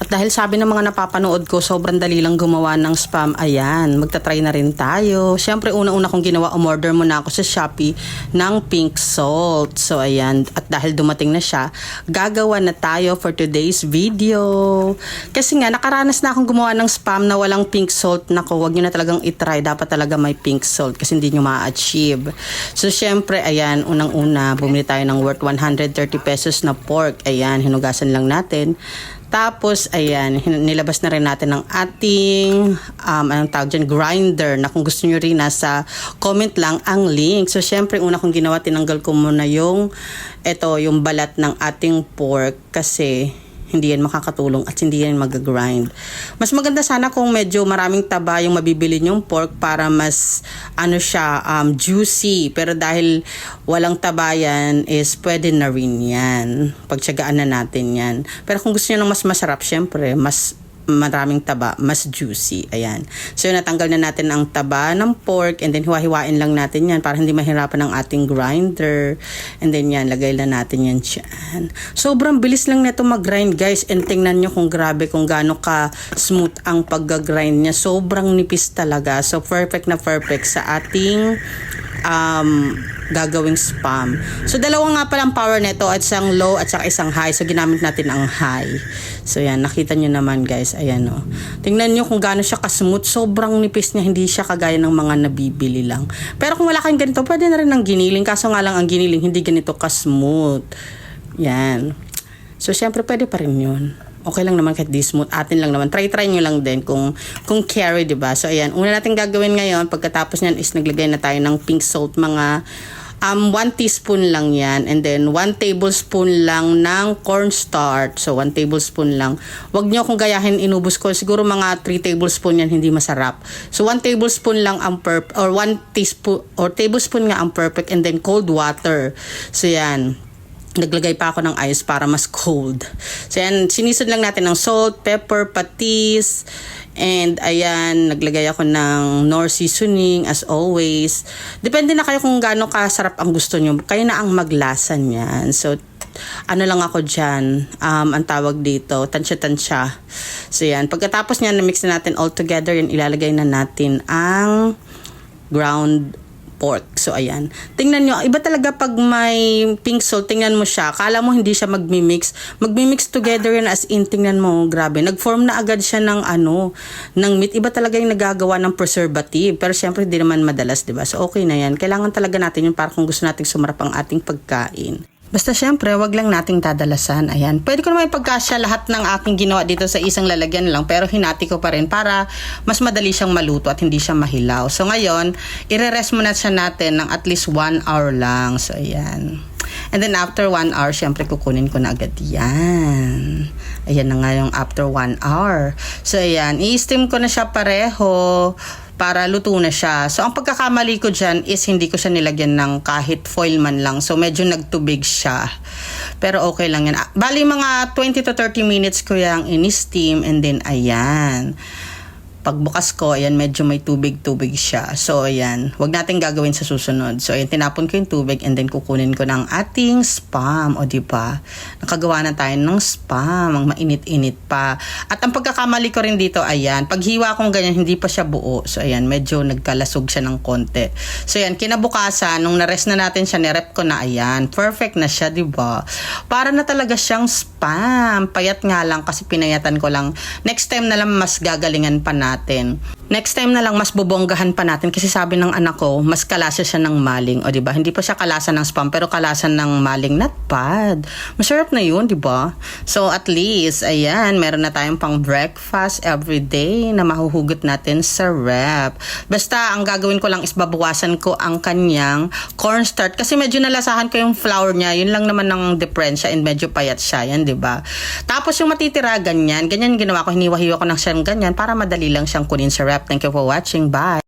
Dahil sabi ng mga napapanood ko, sobrang dali lang gumawa ng spam. Ayan, magta-try na rin tayo. Siyempre, una-una kong ginawa, umorder muna ako sa Shopee ng pink salt. So, ayan. At dahil dumating na siya, gagawa na tayo for today's video. Kasi nga, nakaranas na akong gumawa ng spam na walang pink salt. Naku, wag nyo na talagang itry. Dapat talaga may pink salt kasi hindi nyo ma-achieve. So, siyempre, ayan, unang-una, bumili tayo ng worth 130 pesos na pork. Ayan, hinugasan lang natin. Tapos, ayan, nilabas na rin natin ang ating, anong tawag dyan, grinder, na kung gusto nyo rin, nasa comment lang ang link. So, syempre, una kong ginawa, tinanggal ko muna yung balat ng ating pork kasi hindi yan makakatulong at hindi yan mag-grind. Mas maganda sana kung medyo maraming taba yung mabibili nyong pork para mas juicy. Pero dahil walang taba yan is pwede na rin yan. Pagtsagaan na natin yan. Pero kung gusto nyo ng mas masarap, syempre, mas maraming taba, mas juicy. Ayan. So, natanggal na natin ang taba ng pork and then hiwa-hiwain lang natin yan para hindi mahirapan ang ating grinder. And then yan, lagay na natin yan dyan. Sobrang bilis lang nito mag-grind, guys. And tingnan nyo kung grabe, kung gaano ka smooth ang pag-grind niya. Sobrang nipis talaga. So, perfect na perfect sa ating gagawing spam. So, dalawa nga palang power nito at isang low at saka isang high. So, ginamit natin ang high. So, yan. Nakita nyo naman, guys. Ayan, o. Tingnan nyo kung gaano siya kasmooth. Sobrang nipis niya. Hindi siya kagaya ng mga nabibili lang. Pero kung wala kayong ganito, pwede na rin ang giniling. Kaso nga lang ang giniling, hindi ganito kasmooth. Yan. So, syempre, pwede pa rin yun. Okay lang naman kahit di smooth. Atin lang naman. Try nyo lang din kung carry, diba? So, ayan. Una natin gagawin ngayon, pagkatapos nyan is naglagay na tayo ng pink salt. Mga 1 teaspoon lang yan. And then, 1 tablespoon lang ng cornstarch. So, 1 tablespoon lang. Huwag nyo kung gayahin inubos ko. Siguro mga 3 tablespoon yan, hindi masarap. So, 1 tablespoon lang ang or 1 teaspoon, or tablespoon nga ang perfect. And then, cold water. So, yan. Naglagay pa ako ng ice para mas cold. So, yan, sinisod lang natin ng salt, pepper, patis, and ayan, naglagay ako ng Knorr seasoning as always. Depende na kayo kung gaano kasarap ang gusto nyo. Kayo na ang maglasa niyan. So, ano lang ako dyan, ang tawag dito, tansya-tansya. So, yan. Pagkatapos niyan, na-mix na natin all together, yan, ilalagay na natin ang ground pork. So, ayan. Tingnan nyo, iba talaga pag may pink salt, tingnan mo siya. Kala mo hindi siya magmimix. Magmimix together yan as in, tingnan mo, grabe. Nag-form na agad siya ng ng meat. Iba talaga yung nagagawa ng preservative. Pero syempre, hindi naman madalas, diba? So, okay na yan. Kailangan talaga natin yun para kung gusto nating sumarap ang ating pagkain. Basta syempre, wag lang nating dadalasan. Ayan. Pwede ko naman ipagkasya lahat ng aking ginawa dito sa isang lalagyan lang. Pero hinati ko pa rin para mas madali siyang maluto at hindi siya mahilaw. So ngayon, ire-rest muna siya natin ng at least 1 hour lang. So ayan. And then after 1 hour, syempre kukunin ko na agad yan. Ayan na nga yung after 1 hour. So ayan, i-steam ko na siya pareho para luto na siya. So, ang pagkakamali ko dyan is hindi ko siya nilagyan ng kahit foil man lang. So, medyo nagtubig siya. Pero okay lang yan. Bali, mga 20 to 30 minutes ko yung in-steam and then, ayan. Pagbukas ko, ayan, medyo may tubig-tubig siya. So, ayan, wag natin gagawin sa susunod. So, ayan, tinapon ko yung tubig and then kukunin ko ng ating spam. O, diba? Nakagawa na tayo ng spam. Ang mainit-init pa. At ang pagkakamali ko rin dito, ayan, paghiwa kong ganyan, hindi pa siya buo. So, ayan, medyo nagkalasog siya ng konti. So, ayan, kinabukasan, nung na-rest na natin siya, nirep ko na, ayan, perfect na siya, diba? Para na talaga siyang spam. Payat nga lang kasi pinayatan ko lang. Next time na lang mas gagalingan pa natin. Next time na lang mas bubonggahan pa natin kasi sabi ng anak ko, mas kalasa siya ng maling. O diba? Hindi pa siya kalasa ng spam pero kalasa ng maling. Not bad. Masarap na yun, diba? So at least, ayan, meron na tayong pang breakfast everyday na mahuhugot natin sa rep. Basta, ang gagawin ko lang is babawasan ko ang kanyang cornstarch kasi medyo nalasahan ko yung flour niya. Yun lang naman ng diferensya and medyo payat siya. Yan, diba? Tapos yung matitira, ganyan ginawa ko. Hiniwa-hiwa ko ng siyang ganyan para madali lang siyang kunin sa rep. Thank you for watching. Bye!